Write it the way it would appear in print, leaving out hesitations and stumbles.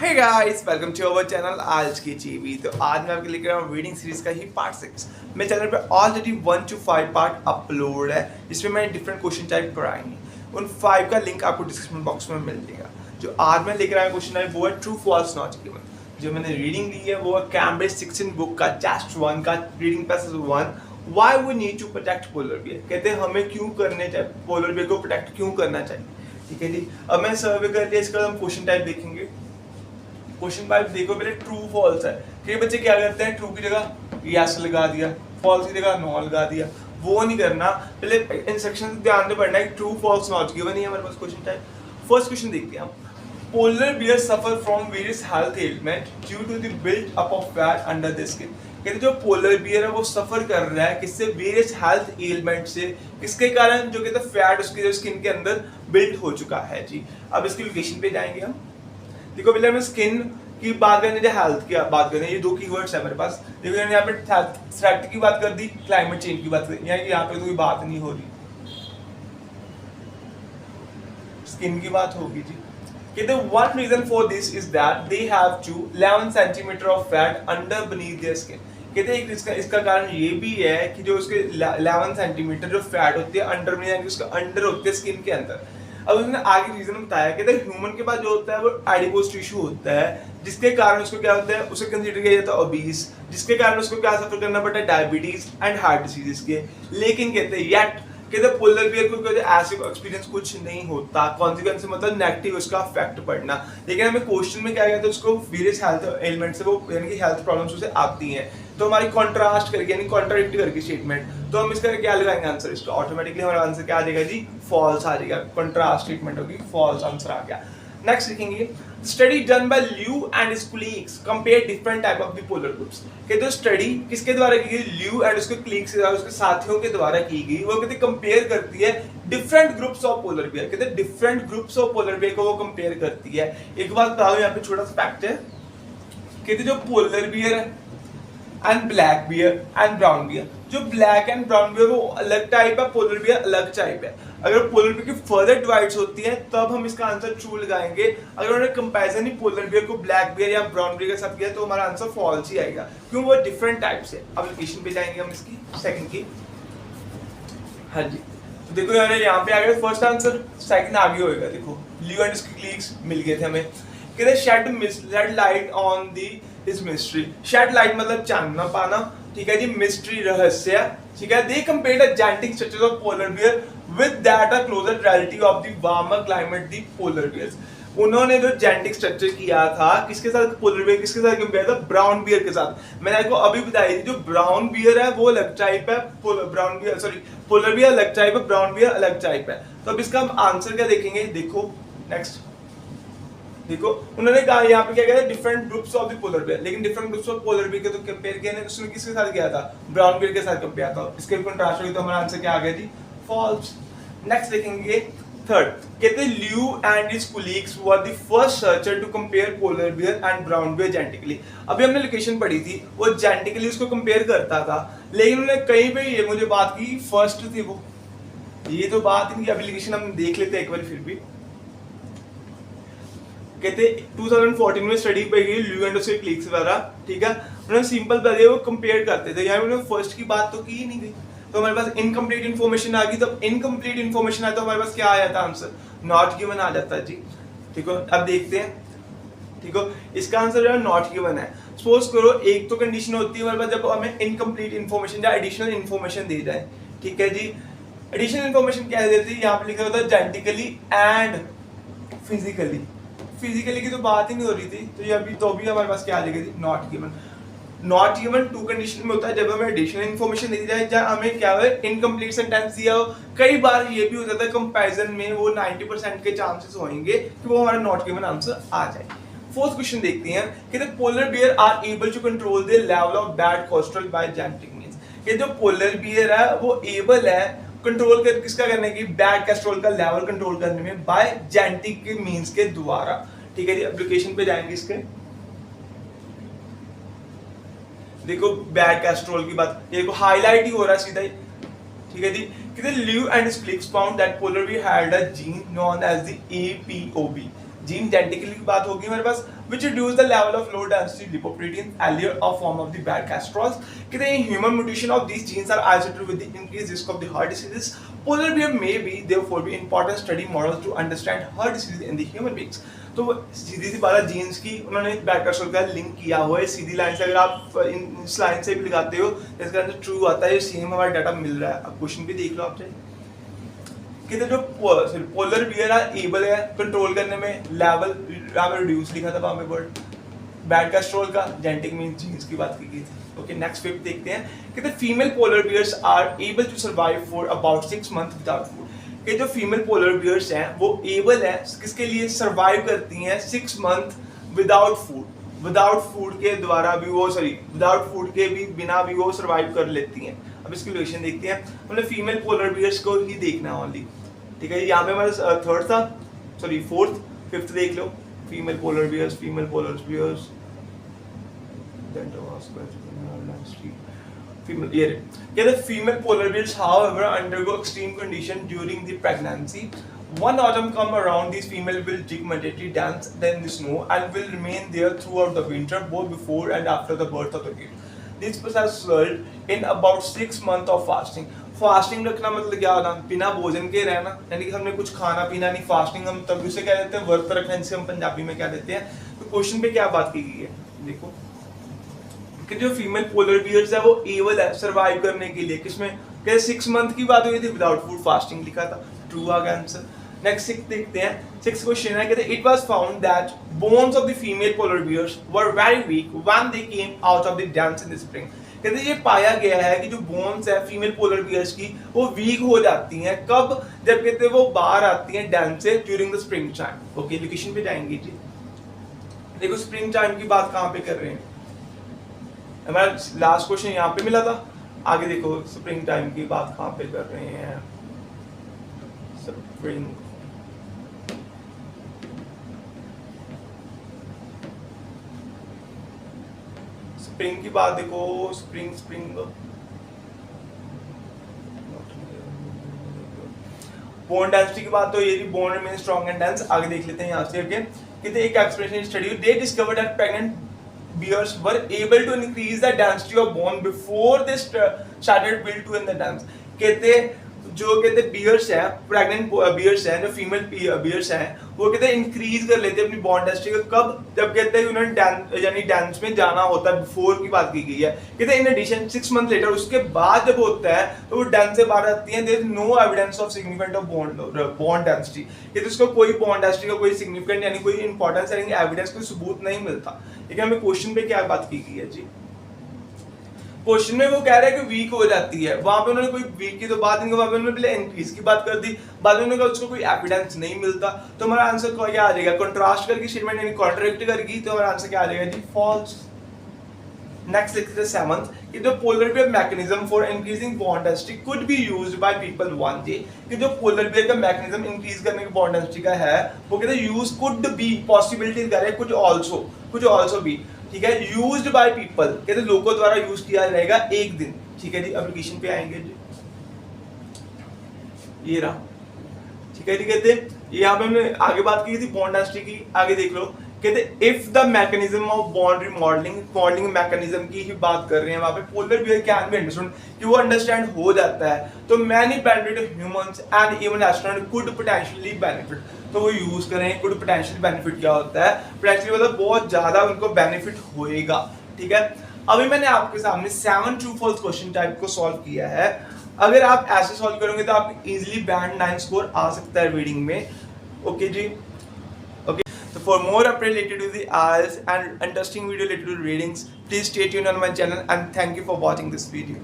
Hey guys welcome to our channel आज की जीवी। तो आज मैं आपके लेकर आया हूँ रीडिंग सीरीज का ही पार्ट 6। मेरे चैनल पे ऑलरेडी 1 to 5 पार्ट अपलोड है जिसमें मैंने डिफरेंट क्वेश्चन टाइप कराएंगे। उन 5 का लिंक आपको डिस्क्रिप्शन बॉक्स में मिल जाएगा। जो आज मैं लेकर आया क्वेश्चन है वो है ट्रू फॉल्स नॉट गिवन। जो मैंने रीडिंग ली है वो है कैम्ब्रिज 16 बुक का चैप्टर 1 का reading passage 1 why we need to protect polar bear. कहते हैं हमें क्यों करने चाहिए, पोलर बियर को प्रोटेक्ट क्यों करना चाहिए। ठीक है जी, अब मैं सर्वे कर लिया, इसका हम क्वेश्चन टाइप देखेंगे। क्वेश्चन टाइप देखो, पहले ट्रू फॉल्स है। कई बच्चे क्या करते हैं, ट्रू की जगह यस लगा दिया, फॉल्स की जगह नो लगा दिया। वो नहीं करना, पहले इंस्ट्रक्शन ध्यान से पढ़ना है। ट्रू फॉल्स नॉट गिवन है हमारे पास क्वेश्चन टाइप। फर्स्ट क्वेश्चन देखते हैं हम। Polar bear suffer from various health element due to the build up of fat under the skin. कहते जो पोलर बियर है वो सफर कर रहा है किससे, वेरियस हेल्थ एलिमेंट से। किसके कारण, जो कहते हैं फैट उसकी जो स्किन के अंदर बिल्ड हो चुका है जी। अब इसकी लोकेशन पे जाएंगे हम। देखो पहले हमें स्किन की बात करनी है, हेल्थ की बात करनी है। ये दो कीवर्ड्स है मेरे पास। देखो यहाँ पे थ्रेट की बात कर दी, क्लाइमेट चेंज की बात कर दी। यहाँ पे तो कोई बात नहीं हो रही, स्किन की बात होगी जी। कहते one reason for this is that they have to 11 centimeter of fat under beneath their skin। कहते हैं इसका कारण ये भी है कि जो उसके 11 सेंटीमीटर जो फैट होती है अंडर में, यानी उसका अंडर होती है स्किन के अंदर। अब उसने आगे रीजन बताया, कहते हैं ह्यूमन के पास जो होता है वो एडिपोज टिश्यू होता है, जिसके कारण उसको क्या होता है, उसे कंसीडर किया जाता है ओबीस, जिसके कारण उसको क्या सफर करना पड़ता है, डायबिटीज एंड हार्ट डिसीजेस के। लेकिन कहते हैं येट कहते पोलर बियर को ऐसे एक्सपीरियंस कुछ नहीं होता, कॉन्सिक्वेंस मतलब नेगेटिव उसका इफेक्ट पड़ना। लेकिन हमें क्वेश्चन में क्या गया था, उसको वेरियस हेल्थ एलिमेंट से वो यानी कि हेल्थ प्रॉब्लम्स उसे आती हैं। तो हमारी कॉन्ट्रास्ट करके यानी कॉन्ट्राडिक्ट करके स्टेटमेंट, तो हम इसका क्या लगाएंगे आंसर, इसका ऑटोमेटिकली हमारा आंसर क्या आ जाएगा जी, फॉल्स आ जाएगा। कॉन्ट्रास्ट स्टेटमेंट होगी, फॉल्स आंसर आ गया। नेक्स्ट देखेंगे, study done by Liu and his colleagues compare different type of the polar groups. कहते हैं स्टडी किसके द्वारा की गई, ल्यू एंड उसके कलीग्स के द्वारा, उसके साथियों के द्वारा की गई। वो कहते कंपेयर करती है different groups of polar bear. कहते हैं different groups of polar beer को वो कंपेयर करती है। एक बात बताओ, यहाँ पे छोटा सा फैक्ट है। कहते जो पोलर बियर है and black bear and brown beer, जो ब्लैक एंड ब्राउन बियर वो अलग टाइप है, पोलर बियर अलग टाइप है। अगर पोलर बियर की फर्दर डिवाइड्स होती है तब हम इसका आंसर ट्रू लगाएंगे। अगर उन्होंने कंपैरिजन ही पोलर बियर को ब्लैक बियर या ब्राउन बियर के साथ किया तो हमारा आंसर फॉल्स ही आएगा, क्यों, वो डिफरेंट टाइप्स है। अब लोकेशन पे जाएंगे हम इसकी सेकंड की। हाँ जी, तो देखो यहाँ पे आ गया फर्स्ट आंसर, सेकंड आगे होएगा। देखो ल्यू एंड उसके कलीग्स मिल गए थे हमें। कहते shed light on the is mystery. Shed light मतलब चानना पाना, ठीक है जी, मिस्ट्री रहस्य, ठीक है। They compared the genetic structure of polar bear with that a closer relative of the warmer climate the polar bears. उन्होंने जो जेनेटिक स्ट्रक्चर किया था किसके साथ, पोलर बियर किसके साथ कंपेयर था, ब्राउन बियर के साथ। मैंने आपको अभी बताई थी, जो ब्राउन बियर है वो अलग टाइप है, brown bear sorry polar bear अलग टाइप है, ब्राउन बियर अलग टाइप है। तो अब इसका हम आंसर क्या देखेंगे, देखो नेक्स्ट देखो उन्होंने कहा यहाँ पे क्या कहते हैं, different groups of the polar bear. लेकिन different groups of polar bear के तो कंपेयर किया नहीं, उसने किसके साथ किया था, ब्राउन बियर के साथ कंपेयर था। इसके कंट्रास्ट हुई तो हमारा आंसर क्या आ गया जी, फॉल्स। नेक्स्ट देखेंगे थर्ड। कहते हैं Liu and his colleagues were the first searcher to compare polar bear and brown bear genetically. अभी हमने लोकेशन पढ़ी थी, वो जेनेटिकली उसको कंपेयर करता था, लेकिन उन्होंने कहीं पे ये मुझे बात की फर्स्ट थी वो, ये तो बात इनकी एप्लीकेशन हम देख लेते हैं एक बार फिर भी। कहते 2014 में स्टडी पे गई ल्यू एंड उसके कलीग्स द्वारा, ठीक है। उन्होंने सिंपल बता वो कंपेयर करते थे, यहाँ उन्होंने फर्स्ट की बात तो की ही नहीं गई, तो हमारे पास इनकम्प्लीट इन्फॉर्मेशन आ गई। तो इनकम्प्लीट इन्फॉर्मेशन आया तो हमारे पास क्या आ जाता आंसर, नॉट गिवन आ जाता जी। ठीक है, अब देखते हैं, ठीक है, इसका आंसर जो है नॉट गिवन है। सपोज करो एक तो कंडीशन होती है हमारे पास जब हमें इनकम्प्लीट इन्फॉर्मेशन या एडिशनल इन्फॉर्मेशन दी जाए, ठीक है जी। एडिशनल इन्फॉर्मेशन क्या देती है, यहाँ पे लिखा होता है जेनेटिकली एंड फिजिकली। फिजिकली की तो बात ही नहीं हो रही थी, तो ये अभी तो भी हमारे पास क्या आ जाएगी, not given. Not given to condition में होता है, जब हमें एडिशनल इन्फॉर्मेशन दी जाए या हमें क्या है इनकम्प्लीट सेंटेंस दिया हो। कई बार ये भी हो जाता है कंपैरिजन में वो 90% के चांसेस होंगे कि वो हमारा नॉट गिवन आंसर आ जाए। फोर्थ क्वेश्चन देखते हैं कि the polar bear are able to control the level of bad cholesterol by genetic means. कि जो पोलर बियर है वो एबल है कंट्रोल कर किसका करने की, बैड कोलेस्ट्रॉल का लेवल कंट्रोल करने में बाय जेनेटिक के मींस के द्वारा, ठीक है जी। एप्लीकेशन पे जाएंगे इसके। देखो बैड कोलेस्ट्रॉल की बात, ये देखो हाईलाइट ही हो रहा है सीधा ही, ठीक है जी। कहते Liu and his colleagues found that polar bear had a gene known as the APOB। Gene genetically की बात होगी मेरे पास, which reduce the level of low density lipoprotein earlier a form of the bad cholesterol. कहते हैं human mutation of these genes are associated with the increased risk of the heart diseases. Polar bear may be therefore be important study models to understand heart disease in the human beings. तो सीधी सी बात है, jeans की उन्होंने bad cholesterol का link किया हुआ है सीधी line से। अगर आप इस लाइन से भी लगाते हो इसका आंसर ट्रू आता है, सेम हमारा डाटा मिल रहा है। अब क्वेश्चन भी देख लो आप चाहिए कि जो पोलर बियर एबल है कंट्रोल करने में लेवल रिड्यूस लिखा था वहां पे वर्ड बैड कोलेस्ट्रॉल का, जेनेटिक मीन जीन्स की बात की गई थी। ओके नेक्स्ट फिफ्थ देखते हैं कि the female polar bears are able to survive for about 6 month without food. कि जो फीमेल पोलर बियर्स हैं वो एबल है किसके लिए, सर्वाइव करती हैं 6 month without food. Without food के द्वारा भी वो विदाउट फूड के भी बिना भी वो सर्वाइव कर लेती हैं। अब इसकी रिलेशन देखते हैं, हमने फीमेल पोलर बियर्स को ही देखना है ओनली, ठीक है। यहाँ पे हमारा थर्ड था, फोर्थ, फिफ्थ देख लो। Female polar bears female polar bears however undergo extreme condition during the pregnancy. One autumn come around, these female will dig mandatory dance then in the snow and will remain there throughout the winter both before and after the birth of the kid. This process results in about 6 months of fasting. Fasting रखना मतलब क्या होता है, बिना भोजन के रहना, यानी कि हमने कुछ खाना पीना नहीं। फास्टिंग हम तब उसे क्या देते हैं, व्रत रखना, जिसे हम पंजाबी में क्या देते हैं। तो क्वेश्चन पे क्या बात की गई है देखो कि जो फीमेल पोलर बियर्स है वो एबल है सर्वाइव करने के लिए, किसमें, क्या 6 मंथ की बात हुई थी, विदाउट फूड फास्टिंग लिखा था, ट्रू आ गया आंसर। नेक्स्ट 6 देखते हैं। 6 क्वेश्चन है, कहते it was found that bones of the female polar bears were very weak when they came out of the dens in the spring. कहते ये पाया गया है कि जो बोन्स है फीमेल पोलर बियर्स की वो वीक हो जाती हैं, कब, जब कहते वो बाहर आती हैं डेंस से during the spring time. Okay location पे जाएंगे जी। देखो स्प्रिंग टाइम की बात कहाँ पे कर रहे हैं, हमारा लास्ट क्वेश्चन यहाँ पे मिला था, आगे देखो स्प्रिंग टाइम की बात कहाँ पे कर रहे हैं। स्प्रिंग स्प्रिंग की बात देखो, स्प्रिंग बोन डेंसिटी की बात तो ये भी bone remain strong and dense. आगे देख लेते हैं यहाँ से आगे कहते एक expression study they discovered that pregnant bears were able to increase the density of bone before they started build to in the dance। कहते जो कहते बियर्स हैं, प्रेग्नेंट बियर्स हैं, जो फीमेल बियर्स हैं, वो कहते हैं इंक्रीज कर लेते हैं अपनी बॉन डेंसिटी को, कब, जब कहते हैं उन्होंने यानी डांस में जाना होता है, बिफोर की बात की गई है। कहते हैं इन एडिशन 6 मंथ लेटर, उसके बाद जब होता है तो वो डांस से बाहर आती हैं, there is no evidence of significant of bone density. कहते उसको कोई बॉन डेंसिटी का कोई सिग्निफिकेंट यानी कोई इंपॉर्टेंस यानी एविडेंस, कोई सबूत नहीं मिलता। लेकिन हमें क्वेश्चन पे क्या बात की गई है जी, क्वेश्चन में वो कह रहा है कि वीक हो जाती है, वहां पे उन्होंने कोई वीक की तो बात नहीं, वहां पे उन्होंने पहले इंक्रीज की बात कर दी, बाद में उन्होंने कहा उसको कोई एविडेंस नहीं मिलता। तो हमारा आंसर क्या आ जाएगा, कंट्रास्ट करके स्टेटमेंट यानी कॉन्ट्रडिक्ट करेगी, तो हमारा आंसर क्या आ जाएगा जी, फॉल्स। नेक्स्ट लिखते हैं 7th कि जो polar bear mechanism for increasing bond density could be used by people one day. कि जो पोलर बियर का मैकेनिज्म इंक्रीज करने की बॉन्ड डेंसिटी का है वो कहते हैं यूज कुड बी, पॉसिबिलिटी कह रहे हैं, कुछ आल्सो बी, ठीक है, यूज्ड बाय पीपल, कहते लोगों द्वारा यूज किया जाएगा एक दिन, ठीक है जी। एप्लीकेशन पे आएंगे जी, ये रहा, ठीक है जी। कहते यहाँ पे हमने आगे बात की थी बॉन्ड डेंसिटी की, आगे देख लो। कहते if the mechanism of bond remodelling mechanism की ही बात कर रहे हैं वहां पे, polar bear can be understood कि वो अंडरस्टैंड हो जाता है। तो many benefit humans and even astronaut could potentially benefit, तो वो यूज करें। कुड पोटेंशियल बेनिफिट क्या होता है, पोटेंशियली मतलब बहुत ज्यादा उनको बेनिफिट होएगा, ठीक है। अभी मैंने आपके सामने 7 ट्रू फॉल्स क्वेश्चन टाइप को सॉल्व किया है। अगर आप ऐसे सॉल्व करोगे तो आप इजीली बैंड 9 स्कोर आ सकता है रीडिंग में, ओके जी। So for more update related to the IELTS and interesting video related to readings, please stay tuned on my channel and thank you for watching this video.